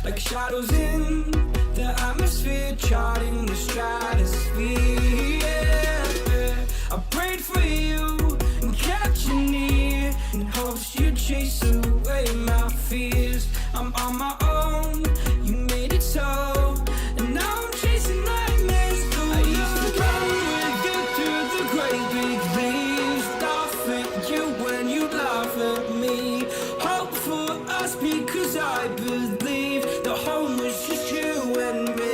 Like shadows in the atmosphere, charting the stratosphere. Yeah. I prayed for you and kept you near in hopes you'd chase away my fears. I'm on my own, you made it so, and now I'm chasing nightmares through. I used to run with you through the great big leaves, laugh at you when you laugh at me. Hope for us because I believe the home was just you and me.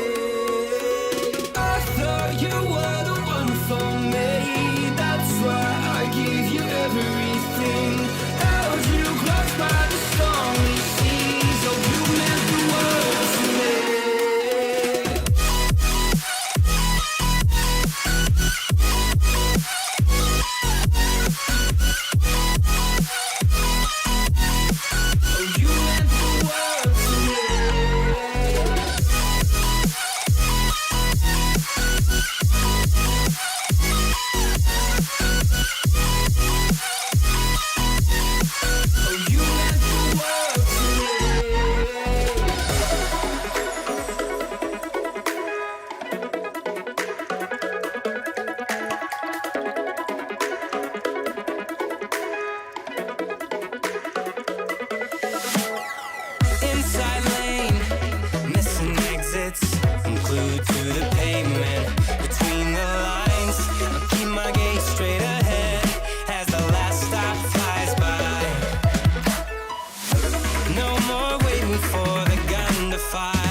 I thought you were the one for me, that's why I gave you everything. Held you close by the stormy seas, oh you meant the world to me. Oh you meant the world to me. Oh, you meant the world to me. Inside lane, missing exits, I'm glued to the pavement. Between the lines, I'll keep my gaze straight ahead as the last stop flies by. No more waiting for the gun to fire.